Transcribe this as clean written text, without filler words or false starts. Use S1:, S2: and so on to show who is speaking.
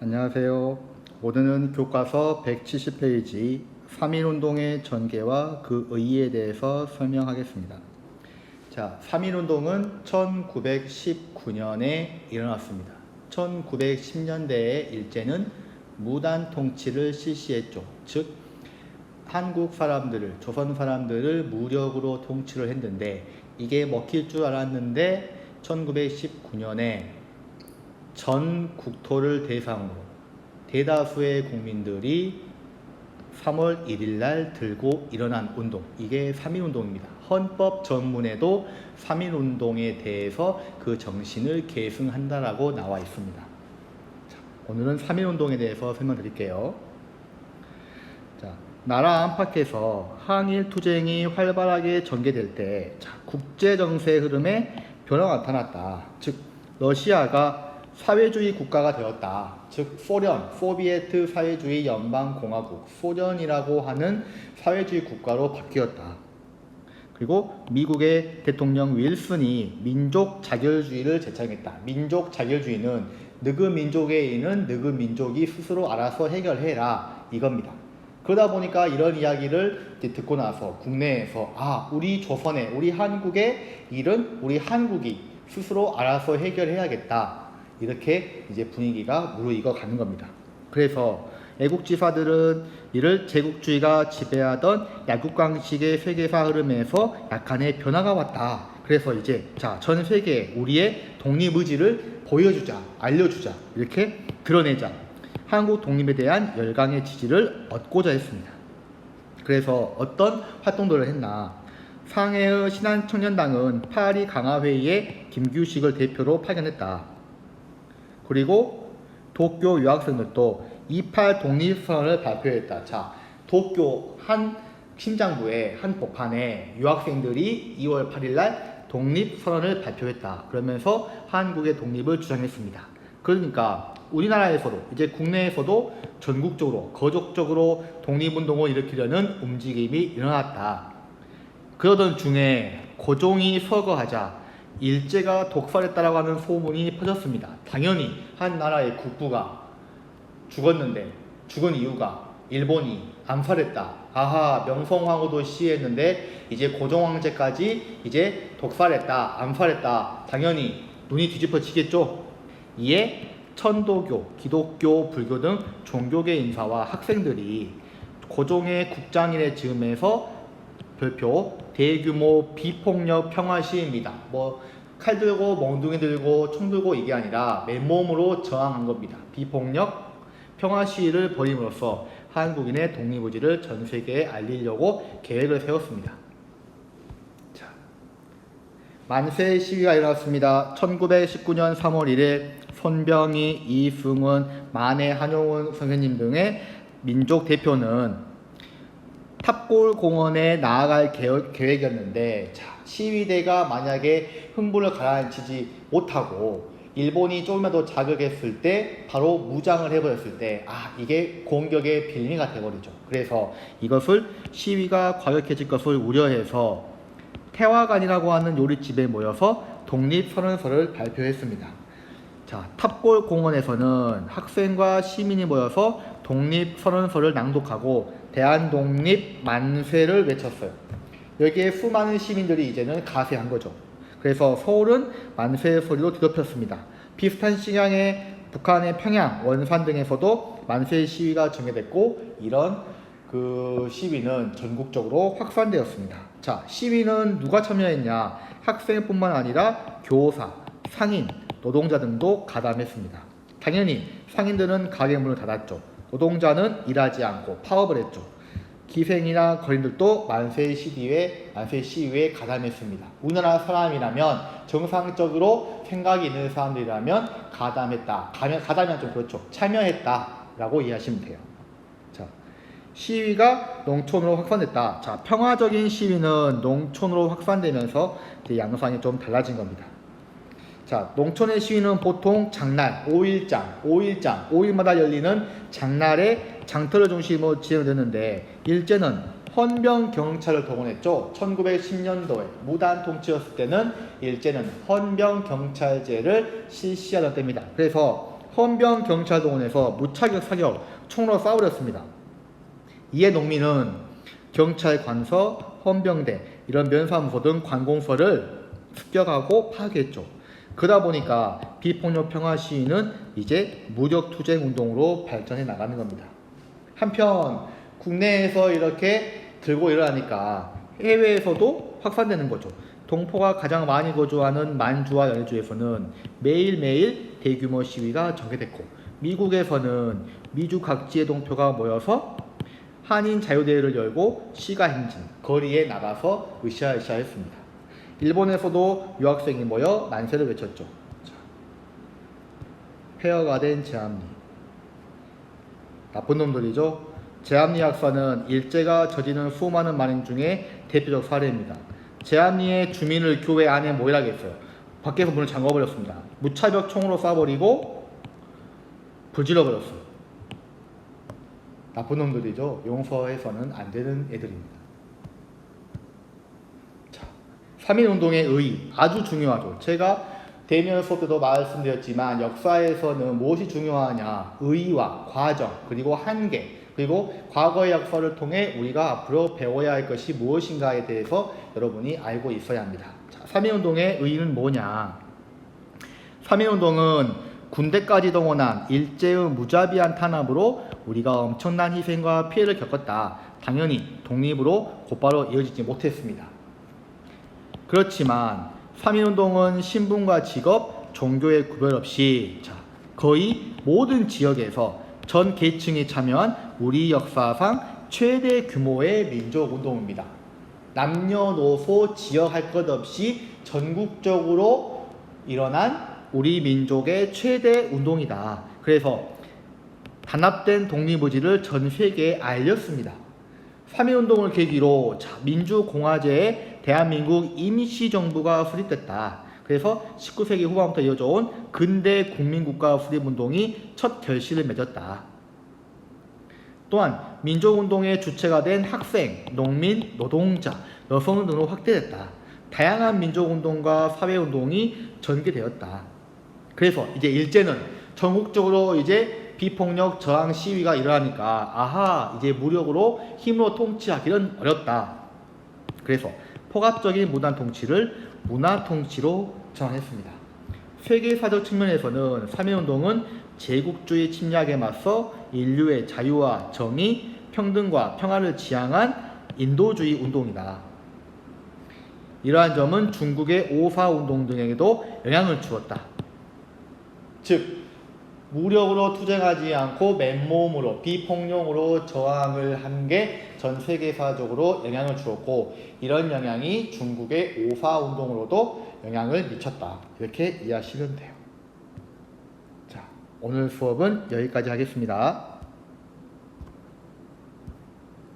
S1: 안녕하세요. 오늘은 교과서 170페이지 3.1운동의 전개와 그 의의에 대해서 설명하겠습니다. 자, 3.1운동은 1919년에 일어났습니다. 1910년대에 일제는 무단 통치를 실시했죠. 즉, 한국 사람들을, 조선 사람들을 무력으로 통치를 했는데 이게 먹힐 줄 알았는데 1919년에 전 국토를 대상으로 대다수의 국민들이 3월 1일 날 들고 일어난 운동, 이게 3.1운동입니다. 헌법 전문에도 3.1운동에 대해서 그 정신을 계승한다라고 나와 있습니다. 자, 오늘은 3.1운동에 대해서 설명드릴게요. 자, 나라 안팎에서 항일 투쟁이 활발하게 전개될 때 국제정세 흐름에 변화가 나타났다. 즉, 러시아가 사회주의 국가가 되었다. 즉, 소비에트 사회주의 연방공화국, 소련이라고 하는 사회주의 국가로 바뀌었다. 그리고 미국의 대통령 윌슨이 민족 자결주의를 제창했다. 민족 자결주의는 너그 민족에 있는 너그 민족이 스스로 알아서 해결해라, 이겁니다. 그러다 보니까 이런 이야기를 듣고 나서 국내에서 우리 조선에, 우리 한국의 일은 우리 한국이 스스로 알아서 해결해야겠다, 이렇게 이제 분위기가 무르익어 가는 겁니다. 그래서 애국지사들은 이를 제국주의가 지배하던 약국강식의 세계사 흐름에서 약간의 변화가 왔다. 그래서 이제 전 세계에 우리의 독립의지를 보여주자, 알려주자, 이렇게 드러내자, 한국 독립에 대한 열강의 지지를 얻고자 했습니다. 그래서 어떤 활동들을 했나? 상해의 신한청년당은 파리 강화회의에 김규식을 대표로 파견했다. 그리고 도쿄 유학생들도 28 독립선언을 발표했다. 자, 도쿄 한 심장부의 한 복판에 유학생들이 2월 8일 날 독립선언을 발표했다. 그러면서 한국의 독립을 주장했습니다. 그러니까 우리나라에서도, 이제 국내에서도 전국적으로 거족적으로 독립운동을 일으키려는 움직임이 일어났다. 그러던 중에 고종이 서거하자 일제가 독살했다라고 하는 소문이 퍼졌습니다. 당연히 한 나라의 국부가 죽었는데 죽은 이유가 일본이 암살했다. 명성황후도 시했는데 이제 고종황제까지 이제 독살했다, 암살했다. 당연히 눈이 뒤집어지겠죠. 이에 천도교, 기독교, 불교 등 종교계 인사와 학생들이 고종의 국장일에 즈음해서 별표 대규모 비폭력 평화 시위입니다. 칼 들고 멍둥이 들고 총 들고 이게 아니라 맨몸으로 저항한 겁니다. 비폭력 평화 시위를 벌임으로써 한국인의 독립의지를 전 세계에 알리려고 계획을 세웠습니다. 자, 만세 시위가 일어났습니다. 1919년 3월 1일 손병희, 이승훈, 만해 한용운 선생님 등의 민족 대표는 탑골 공원에 나아갈 계획이었는데, 시위대가 만약에 흥부를 가라앉히지 못하고 일본이 조금만 더 자극했을 때, 바로 무장을 해버렸을 때 이게 공격의 빌미가 돼버리죠. 그래서 이것을 시위가 과격해질 것을 우려해서 태화관이라고 하는 요리집에 모여서 독립선언서를 발표했습니다. 탑골 공원에서는 학생과 시민이 모여서 독립선언서를 낭독하고 대한독립 만세를 외쳤어요. 여기에 수많은 시민들이 이제는 가세한 거죠. 그래서 서울은 만세 소리로 뒤덮였습니다. 비슷한 시간에 북한의 평양, 원산 등에서도 만세 시위가 전개됐고, 이런 시위는 전국적으로 확산되었습니다. 시위는 누가 참여했냐? 학생뿐만 아니라 교사, 상인, 노동자 등도 가담했습니다. 당연히 상인들은 가게 문을 닫았죠. 노동자는 일하지 않고 파업을 했죠. 기생이나 거린들도 만세 시위에 가담했습니다. 우리나라 사람이라면, 정상적으로 생각이 있는 사람들이라면 가담했다. 가담이 좀 그렇죠. 참여했다라고 이해하시면 돼요. 시위가 농촌으로 확산됐다. 평화적인 시위는 농촌으로 확산되면서 이제 양상이 좀 달라진 겁니다. 농촌의 시위는 보통 장날, 5일마다 열리는 장날에 장터를 중심으로 진행됐는데, 일제는 헌병경찰을 동원했죠. 1910년도에 무단 통치였을 때는 일제는 헌병경찰제를 실시하던 때입니다. 그래서 헌병 경찰동원에서 무차격 사격 총으로 쏴버렸습니다. 이에 농민은 경찰 관서, 헌병대, 이런 면사무소 등 관공서를 습격하고 파괴했죠. 그러다 보니까 비폭력 평화 시위는 이제 무력 투쟁 운동으로 발전해 나가는 겁니다. 한편 국내에서 이렇게 들고 일어나니까 해외에서도 확산되는 거죠. 동포가 가장 많이 거주하는 만주와 연해주에서는 매일매일 대규모 시위가 전개됐고, 미국에서는 미주 각지의 동포가 모여서 한인 자유대회를 열고 시가 행진, 거리에 나가서 으쌰으쌰 했습니다. 일본에서도 유학생이 모여 만세를 외쳤죠. 폐허가 된 제암리. 나쁜 놈들이죠. 제암리 학살은 일제가 저지른 수많은 만행 중에 대표적 사례입니다. 제암리의 주민을 교회 안에 모이라게 했어요. 밖에서 문을 잠궈버렸습니다. 무차벽 총으로 쏴버리고 불질러버렸어요. 나쁜 놈들이죠. 용서해서는 안 되는 애들입니다. 자, 3.1운동의 의의, 아주 중요하죠. 제가 대면 수업 때도 말씀드렸지만 역사에서는 무엇이 중요하냐, 의의와 과정, 그리고 한계, 그리고 과거의 역사를 통해 우리가 앞으로 배워야 할 것이 무엇인가에 대해서 여러분이 알고 있어야 합니다. 자, 3.1운동의 의의는 뭐냐? 3.1운동은 군대까지 동원한 일제의 무자비한 탄압으로 우리가 엄청난 희생과 피해를 겪었다. 당연히 독립으로 곧바로 이어지지 못했습니다. 그렇지만 3.1운동은 신분과 직업, 종교의 구별 없이 거의 모든 지역에서 전 계층이 참여한 우리 역사상 최대 규모의 민족운동입니다. 남녀노소 지역할 것 없이 전국적으로 일어난 우리 민족의 최대 운동이다. 그래서 단합된 독립의지를 전 세계에 알렸습니다. 3.1운동을 계기로 민주공화제에 대한민국 임시정부가 수립됐다. 그래서 19세기 후반부터 이어져온 근대 국민국가 수립운동이 첫 결실을 맺었다. 또한 민족운동의 주체가 된 학생, 농민, 노동자, 여성 등으로 확대됐다. 다양한 민족운동과 사회운동이 전개되었다. 그래서 이제 일제는 전국적으로 이제 비폭력 저항 시위가 일어나니까 아하, 이제 무력으로 힘으로 통치하기는 어렵다. 그래서 포괄적인 무단 통치를 문화 통치로 정했습니다. 세계사적 측면에서는 3.1운동은 제국주의 침략에 맞서 인류의 자유와 정의, 평등과 평화를 지향한 인도주의 운동이다. 이러한 점은 중국의 5.4운동 등에게도 영향을 주었다. 즉 무력으로 투쟁하지 않고 맨몸으로 비폭력으로 저항을 한 게 전 세계사적으로 영향을 주었고, 이런 영향이 중국의 5.4운동으로도 영향을 미쳤다. 이렇게 이해하시면 돼요. 자, 오늘 수업은 여기까지 하겠습니다.